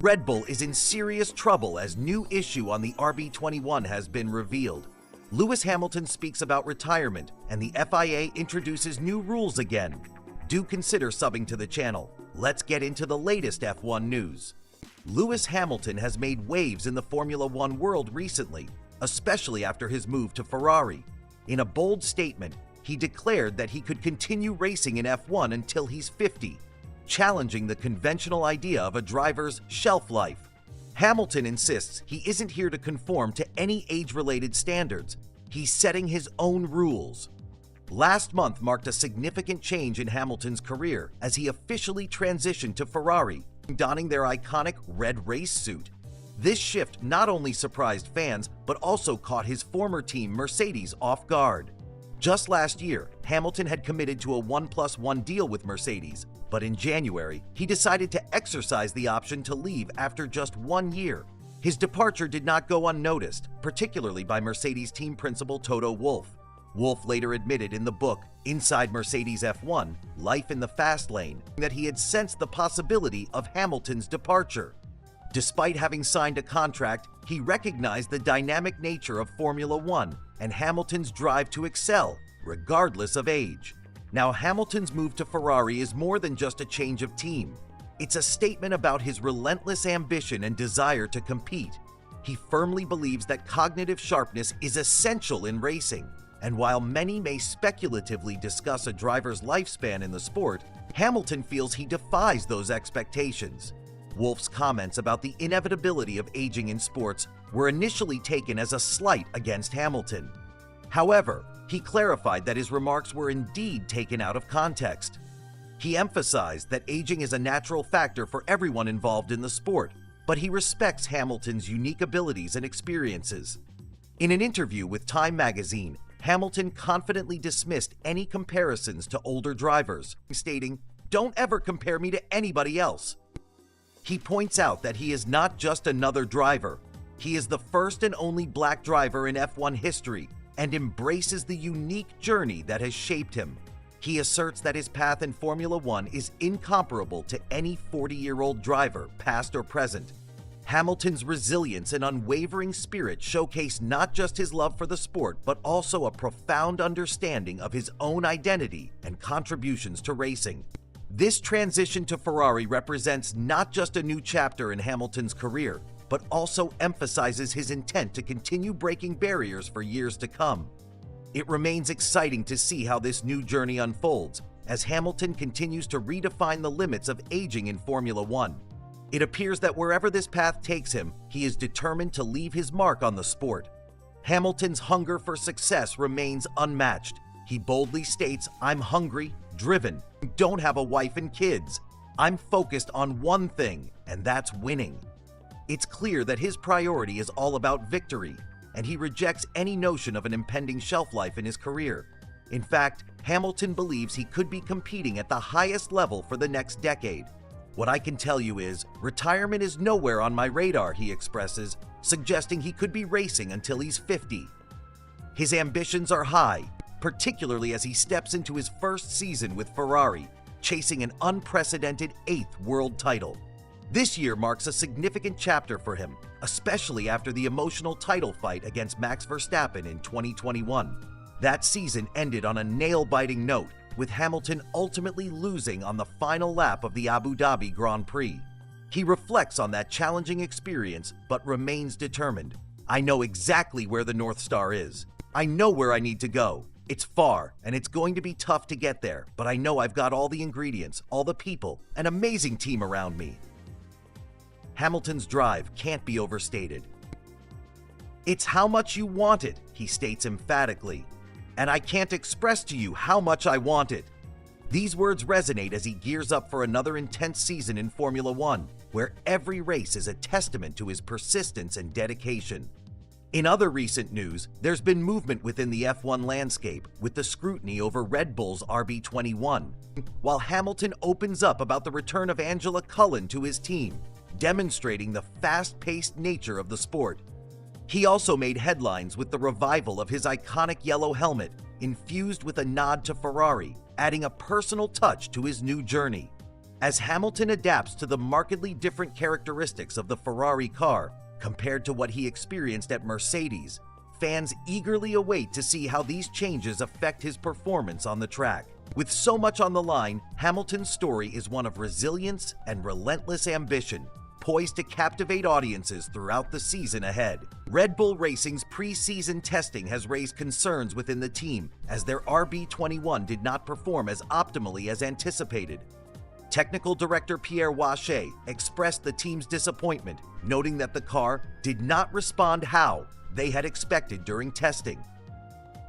Red Bull is in serious trouble as new issue on the RB21 has been revealed. Lewis Hamilton speaks about retirement, and the FIA introduces new rules again. Do consider subbing to the channel. Let's get into the latest F1 news. Lewis Hamilton has made waves in the Formula One world recently, especially after his move to Ferrari. In a bold statement, he declared that he could continue racing in F1 until he's 50, challenging the conventional idea of a driver's shelf life. Hamilton insists he isn't here to conform to any age-related standards. He's setting his own rules. Last month marked a significant change in Hamilton's career as he officially transitioned to Ferrari, donning their iconic red race suit. This shift not only surprised fans, but also caught his former team Mercedes off guard. Just last year, Hamilton had committed to a 1+1 deal with Mercedes, but in January, he decided to exercise the option to leave after just 1 year. His departure did not go unnoticed, particularly by Mercedes team principal Toto Wolff. Wolff later admitted in the book Inside Mercedes F1: Life in the Fast Lane that he had sensed the possibility of Hamilton's departure. Despite having signed a contract, he recognized the dynamic nature of Formula One and Hamilton's drive to excel, regardless of age. Now, Hamilton's move to Ferrari is more than just a change of team. It's a statement about his relentless ambition and desire to compete. He firmly believes that cognitive sharpness is essential in racing, and while many may speculatively discuss a driver's lifespan in the sport, Hamilton feels he defies those expectations. Wolff's comments about the inevitability of aging in sports were initially taken as a slight against Hamilton. However, he clarified that his remarks were indeed taken out of context. He emphasized that aging is a natural factor for everyone involved in the sport, but he respects Hamilton's unique abilities and experiences. In an interview with Time magazine, Hamilton confidently dismissed any comparisons to older drivers, stating, "Don't ever compare me to anybody else." He points out that he is not just another driver. He is the first and only black driver in F1 history and embraces the unique journey that has shaped him. He asserts that his path in Formula One is incomparable to any 40-year-old driver, past or present. Hamilton's resilience and unwavering spirit showcase not just his love for the sport, but also a profound understanding of his own identity and contributions to racing. This transition to Ferrari represents not just a new chapter in Hamilton's career, but also emphasizes his intent to continue breaking barriers for years to come. It remains exciting to see how this new journey unfolds as Hamilton continues to redefine the limits of aging in Formula One. It appears that wherever this path takes him, he is determined to leave his mark on the sport. Hamilton's hunger for success remains unmatched. He boldly states, "I'm hungry, driven, don't have a wife and kids. I'm focused on one thing, and that's winning." It's clear that his priority is all about victory, and he rejects any notion of an impending shelf life in his career. In fact, Hamilton believes he could be competing at the highest level for the next decade. "What I can tell you is, retirement is nowhere on my radar," he expresses, suggesting he could be racing until he's 50. His ambitions are high, particularly as he steps into his first season with Ferrari, chasing an unprecedented 8th world title. This year marks a significant chapter for him, especially after the emotional title fight against Max Verstappen in 2021. That season ended on a nail-biting note, with Hamilton ultimately losing on the final lap of the Abu Dhabi Grand Prix. He reflects on that challenging experience, but remains determined. "I know exactly where the North Star is. I know where I need to go. It's far, and it's going to be tough to get there, but I know I've got all the ingredients, all the people, an amazing team around me." Hamilton's drive can't be overstated. "It's how much you want it," he states emphatically, "and I can't express to you how much I want it." These words resonate as he gears up for another intense season in Formula One, where every race is a testament to his persistence and dedication. In other recent news, there's been movement within the F1 landscape with the scrutiny over Red Bull's RB21, while Hamilton opens up about the return of Angela Cullen to his team, demonstrating the fast-paced nature of the sport. He also made headlines with the revival of his iconic yellow helmet, infused with a nod to Ferrari, adding a personal touch to his new journey. As Hamilton adapts to the markedly different characteristics of the Ferrari car compared to what he experienced at Mercedes, fans eagerly await to see how these changes affect his performance on the track. With so much on the line, Hamilton's story is one of resilience and relentless ambition, poised to captivate audiences throughout the season ahead. Red Bull Racing's pre-season testing has raised concerns within the team as their RB21 did not perform as optimally as anticipated. Technical Director Pierre Wache expressed the team's disappointment, noting that the car did not respond how they had expected during testing.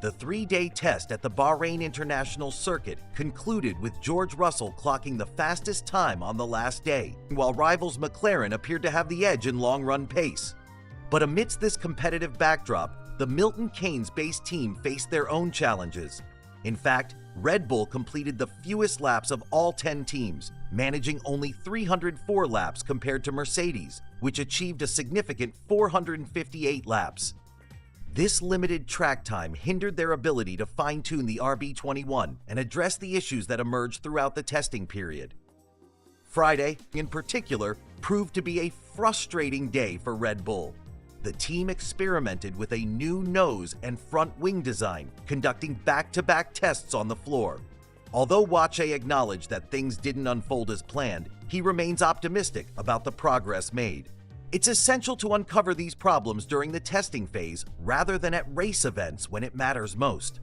The 3-day test at the Bahrain International Circuit concluded with George Russell clocking the fastest time on the last day, while rivals McLaren appeared to have the edge in long-run pace. But amidst this competitive backdrop, the Milton Keynes-based team faced their own challenges. In fact, Red Bull completed the fewest laps of all 10 teams, managing only 304 laps compared to Mercedes, which achieved a significant 458 laps. This limited track time hindered their ability to fine-tune the RB21 and address the issues that emerged throughout the testing period. Friday, in particular, proved to be a frustrating day for Red Bull. The team experimented with a new nose and front wing design, conducting back-to-back tests on the floor. Although Wache acknowledged that things didn't unfold as planned, he remains optimistic about the progress made. It's essential to uncover these problems during the testing phase rather than at race events when it matters most.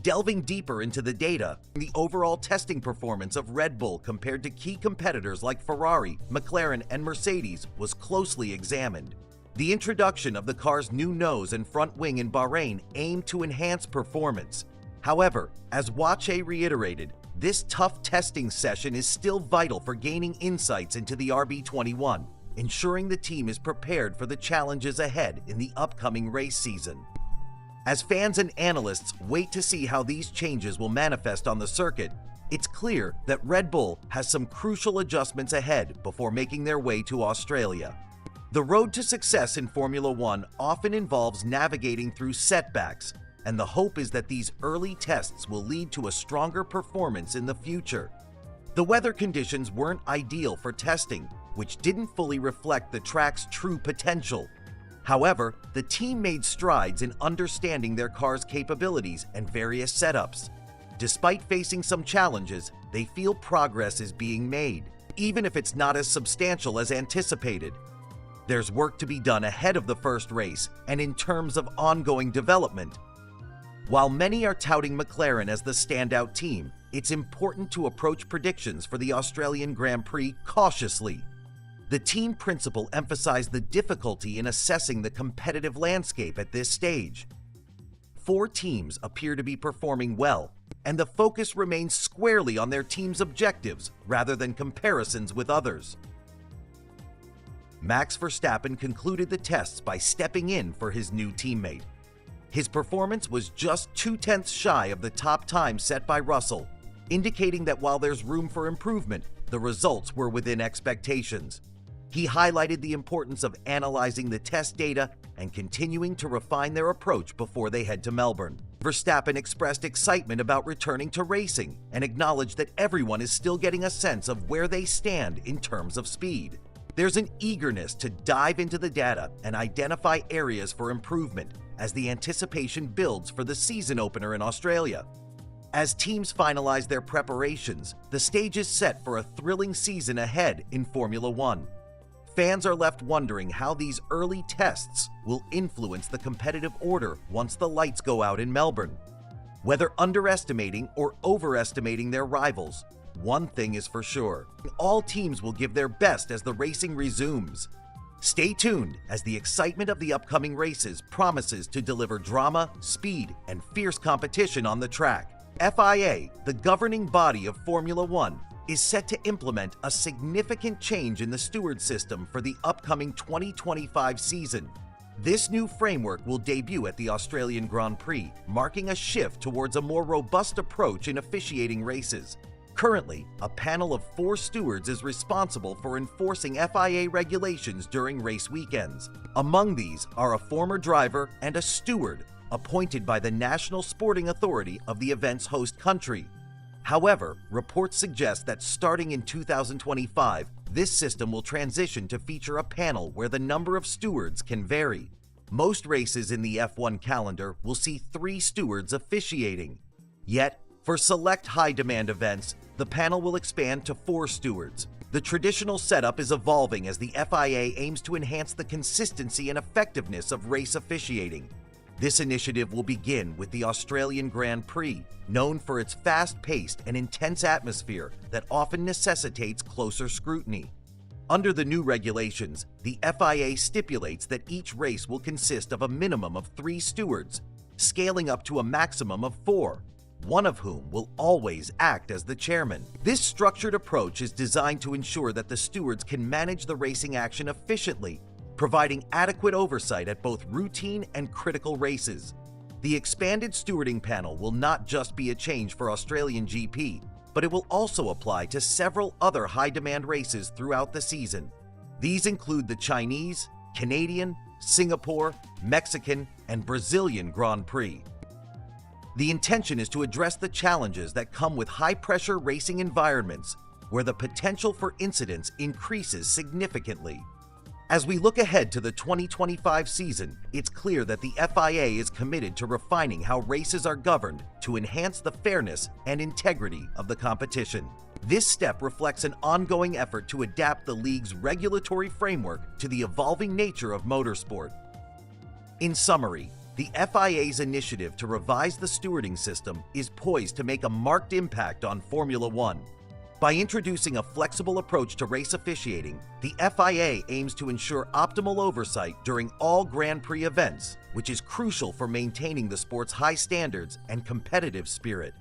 Delving deeper into the data, the overall testing performance of Red Bull compared to key competitors like Ferrari, McLaren, and Mercedes was closely examined. The introduction of the car's new nose and front wing in Bahrain aimed to enhance performance. However, as Wache reiterated, this tough testing session is still vital for gaining insights into the RB21, ensuring the team is prepared for the challenges ahead in the upcoming race season. As fans and analysts wait to see how these changes will manifest on the circuit, it's clear that Red Bull has some crucial adjustments ahead before making their way to Australia. The road to success in Formula One often involves navigating through setbacks, and the hope is that these early tests will lead to a stronger performance in the future. The weather conditions weren't ideal for testing, which didn't fully reflect the track's true potential. However, the team made strides in understanding their car's capabilities and various setups. Despite facing some challenges, they feel progress is being made, even if it's not as substantial as anticipated. There's work to be done ahead of the first race and in terms of ongoing development. While many are touting McLaren as the standout team, it's important to approach predictions for the Australian Grand Prix cautiously. The team principal emphasized the difficulty in assessing the competitive landscape at this stage. 4 teams appear to be performing well, and the focus remains squarely on their team's objectives rather than comparisons with others. Max Verstappen concluded the tests by stepping in for his new teammate. His performance was just 0.2 shy of the top time set by Russell, indicating that while there's room for improvement, the results were within expectations. He highlighted the importance of analyzing the test data and continuing to refine their approach before they head to Melbourne. Verstappen expressed excitement about returning to racing and acknowledged that everyone is still getting a sense of where they stand in terms of speed. There's an eagerness to dive into the data and identify areas for improvement as the anticipation builds for the season opener in Australia. As teams finalize their preparations, the stage is set for a thrilling season ahead in Formula One. Fans are left wondering how these early tests will influence the competitive order once the lights go out in Melbourne. Whether underestimating or overestimating their rivals, one thing is for sure: all teams will give their best as the racing resumes. Stay tuned as the excitement of the upcoming races promises to deliver drama, speed, and fierce competition on the track. FIA, the governing body of Formula One, is set to implement a significant change in the steward system for the upcoming 2025 season. This new framework will debut at the Australian Grand Prix, marking a shift towards a more robust approach in officiating races. Currently, a panel of 4 stewards is responsible for enforcing FIA regulations during race weekends. Among these are a former driver and a steward appointed by the National Sporting Authority of the event's host country. However, reports suggest that starting in 2025, this system will transition to feature a panel where the number of stewards can vary. Most races in the F1 calendar will see 3 stewards officiating. Yet, for select high-demand events, the panel will expand to 4 stewards. The traditional setup is evolving as the FIA aims to enhance the consistency and effectiveness of race officiating. This initiative will begin with the Australian Grand Prix, known for its fast-paced and intense atmosphere that often necessitates closer scrutiny. Under the new regulations, the FIA stipulates that each race will consist of a minimum of 3 stewards, scaling up to a maximum of 4, one of whom will always act as the chairman. This structured approach is designed to ensure that the stewards can manage the racing action efficiently, providing adequate oversight at both routine and critical races. The expanded stewarding panel will not just be a change for Australian GP, but it will also apply to several other high-demand races throughout the season. These include the Chinese, Canadian, Singapore, Mexican, and Brazilian Grand Prix. The intention is to address the challenges that come with high-pressure racing environments, where the potential for incidents increases significantly. As we look ahead to the 2025 season, it's clear that the FIA is committed to refining how races are governed to enhance the fairness and integrity of the competition. This step reflects an ongoing effort to adapt the league's regulatory framework to the evolving nature of motorsport. In summary, the FIA's initiative to revise the stewarding system is poised to make a marked impact on Formula One. By introducing a flexible approach to race officiating, the FIA aims to ensure optimal oversight during all Grand Prix events, which is crucial for maintaining the sport's high standards and competitive spirit.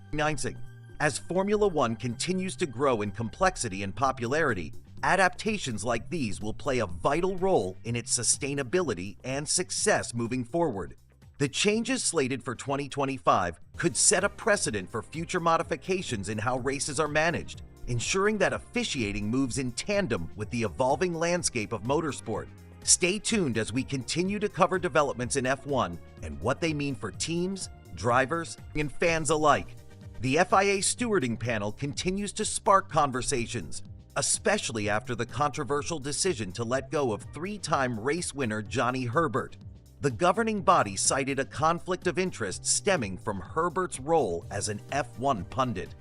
As Formula One continues to grow in complexity and popularity, adaptations like these will play a vital role in its sustainability and success moving forward. The changes slated for 2025 could set a precedent for future modifications in how races are managed, ensuring that officiating moves in tandem with the evolving landscape of motorsport. Stay tuned as we continue to cover developments in F1 and what they mean for teams, drivers, and fans alike. The FIA stewarding panel continues to spark conversations, especially after the controversial decision to let go of 3-time race winner Johnny Herbert. The governing body cited a conflict of interest stemming from Herbert's role as an F1 pundit.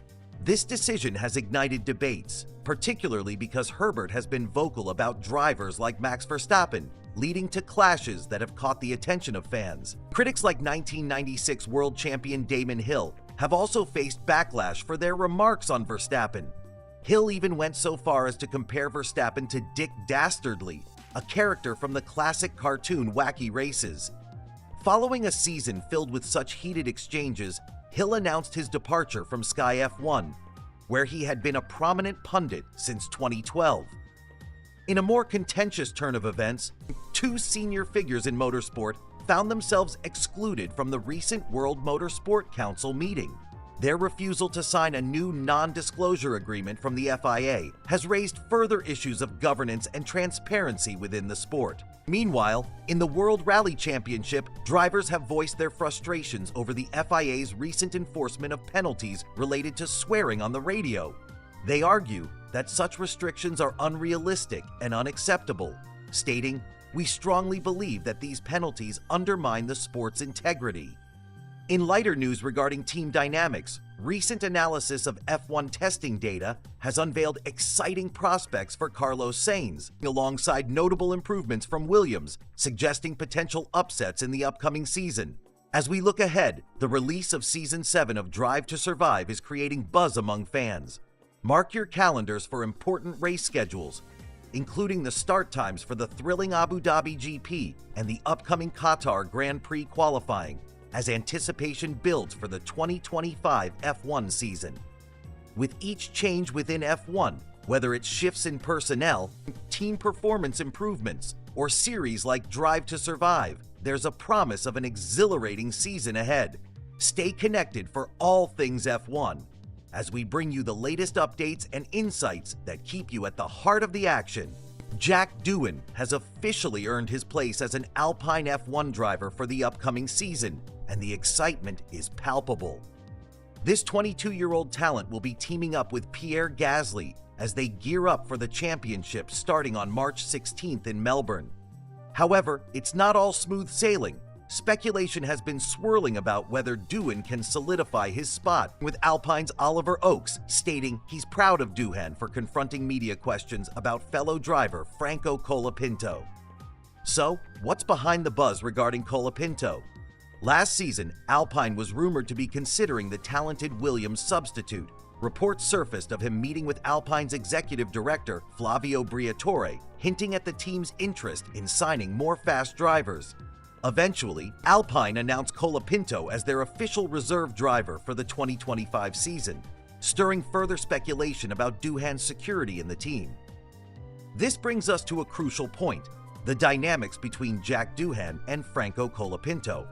This decision has ignited debates, particularly because Herbert has been vocal about drivers like Max Verstappen, leading to clashes that have caught the attention of fans. Critics like 1996 world champion Damon Hill have also faced backlash for their remarks on Verstappen. Hill even went so far as to compare Verstappen to Dick Dastardly, a character from the classic cartoon Wacky Races. Following a season filled with such heated exchanges, Hill announced his departure from Sky F1, where he had been a prominent pundit since 2012. In a more contentious turn of events, 2 senior figures in motorsport found themselves excluded from the recent World Motorsport Council meeting. Their refusal to sign a new non-disclosure agreement from the FIA has raised further issues of governance and transparency within the sport. Meanwhile, in the World Rally Championship, drivers have voiced their frustrations over the FIA's recent enforcement of penalties related to swearing on the radio. They argue that such restrictions are unrealistic and unacceptable, stating, "We strongly believe that these penalties undermine the sport's integrity." In lighter news regarding team dynamics, recent analysis of F1 testing data has unveiled exciting prospects for Carlos Sainz, alongside notable improvements from Williams, suggesting potential upsets in the upcoming season. As we look ahead, the release of Season 7 of Drive to Survive is creating buzz among fans. Mark your calendars for important race schedules, including the start times for the thrilling Abu Dhabi GP and the upcoming Qatar Grand Prix qualifying, as anticipation builds for the 2025 F1 season. With each change within F1, whether it's shifts in personnel, team performance improvements, or series like Drive to Survive, there's a promise of an exhilarating season ahead. Stay connected for all things F1, as we bring you the latest updates and insights that keep you at the heart of the action. Jack Doohan has officially earned his place as an Alpine F1 driver for the upcoming season, and the excitement is palpable. This 22-year-old talent will be teaming up with Pierre Gasly as they gear up for the championship starting on March 16th in Melbourne. However, it's not all smooth sailing. Speculation has been swirling about whether Doohan can solidify his spot, with Alpine's Oliver Oakes stating he's proud of Doohan for confronting media questions about fellow driver Franco Colapinto. So, what's behind the buzz regarding Colapinto? Last season, Alpine was rumored to be considering the talented Williams substitute. Reports surfaced of him meeting with Alpine's executive director, Flavio Briatore, hinting at the team's interest in signing more fast drivers. Eventually, Alpine announced Colapinto as their official reserve driver for the 2025 season, stirring further speculation about Doohan's security in the team. This brings us to a crucial point: the dynamics between Jack Doohan and Franco Colapinto.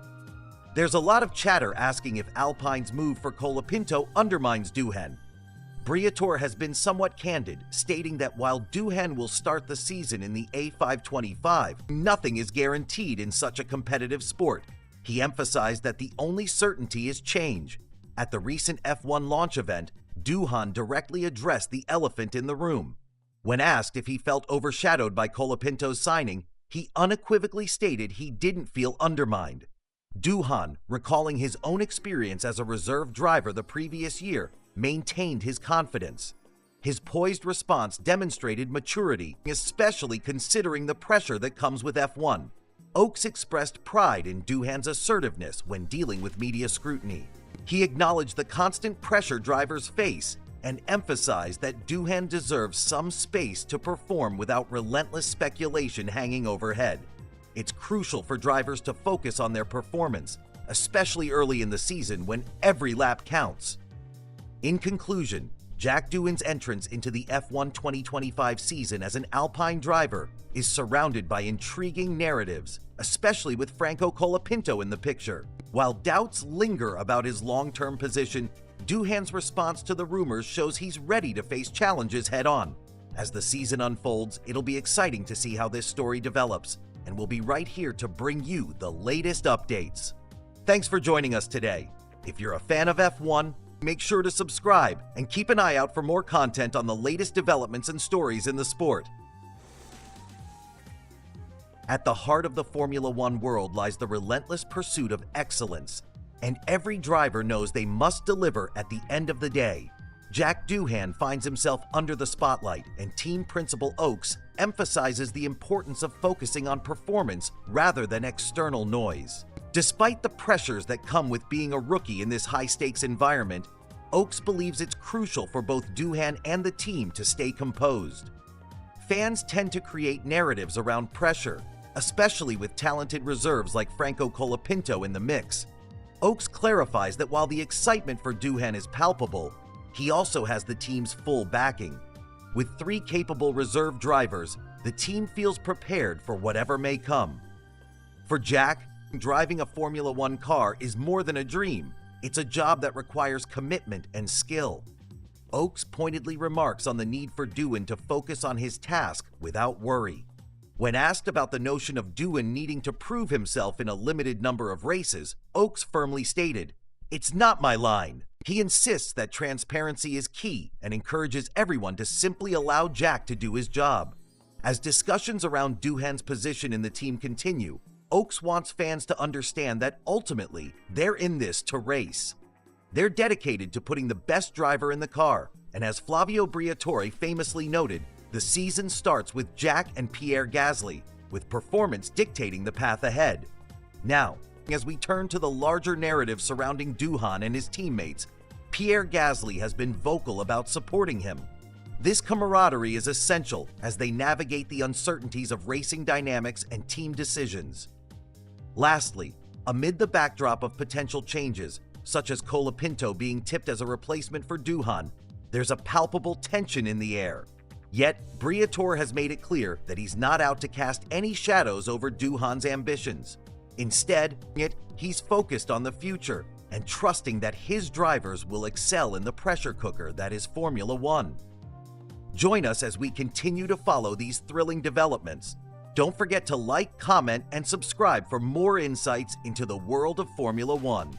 There's a lot of chatter asking if Alpine's move for Colapinto undermines Doohan. Briatore has been somewhat candid, stating that while Doohan will start the season in the A525, nothing is guaranteed in such a competitive sport. He emphasized that the only certainty is change. At the recent F1 launch event, Doohan directly addressed the elephant in the room. When asked if he felt overshadowed by Colapinto's signing, he unequivocally stated he didn't feel undermined. Doohan, recalling his own experience as a reserve driver the previous year, maintained his confidence. His poised response demonstrated maturity, especially considering the pressure that comes with F1. Oakes expressed pride in Doohan's assertiveness when dealing with media scrutiny. He acknowledged the constant pressure drivers face and emphasized that Doohan deserves some space to perform without relentless speculation hanging overhead. It's crucial for drivers to focus on their performance, especially early in the season when every lap counts. In conclusion, Jack Doohan's entrance into the F1 2025 season as an Alpine driver is surrounded by intriguing narratives, especially with Franco Colapinto in the picture. While doubts linger about his long-term position, Doohan's response to the rumors shows he's ready to face challenges head-on. As the season unfolds, it'll be exciting to see how this story develops, and we'll be right here to bring you the latest updates. Thanks for joining us today. If you're a fan of F1, make sure to subscribe and keep an eye out for more content on the latest developments and stories in the sport. At the heart of the Formula One world lies the relentless pursuit of excellence, and every driver knows they must deliver at the end of the day. Jack Doohan finds himself under the spotlight, and team principal Oakes emphasizes the importance of focusing on performance rather than external noise. Despite the pressures that come with being a rookie in this high-stakes environment, Oakes believes it's crucial for both Doohan and the team to stay composed. Fans tend to create narratives around pressure, especially with talented reserves like Franco Colapinto in the mix. Oakes clarifies that while the excitement for Doohan is palpable, he also has the team's full backing. With 3 capable reserve drivers, the team feels prepared for whatever may come. For Jack, driving a Formula One car is more than a dream. It's a job that requires commitment and skill. Oakes pointedly remarks on the need for Doohan to focus on his task without worry. When asked about the notion of Doohan needing to prove himself in a limited number of races, Oakes firmly stated, "It's not my line." He insists that transparency is key and encourages everyone to simply allow Jack to do his job. As discussions around Doohan's position in the team continue, Oakes wants fans to understand that ultimately they're in this to race. They're dedicated to putting the best driver in the car, and as Flavio Briatore famously noted, the season starts with Jack and Pierre Gasly, with performance dictating the path ahead. Now, as we turn to the larger narrative surrounding Doohan and his teammates, Pierre Gasly has been vocal about supporting him. This camaraderie is essential as they navigate the uncertainties of racing dynamics and team decisions. Lastly, amid the backdrop of potential changes, such as Colapinto being tipped as a replacement for Doohan, there's a palpable tension in the air. Yet, Briatore has made it clear that he's not out to cast any shadows over Doohan's ambitions. Instead, he's focused on the future and trusting that his drivers will excel in the pressure cooker that is Formula One. Join us as we continue to follow these thrilling developments. Don't forget to like, comment, and subscribe for more insights into the world of Formula One.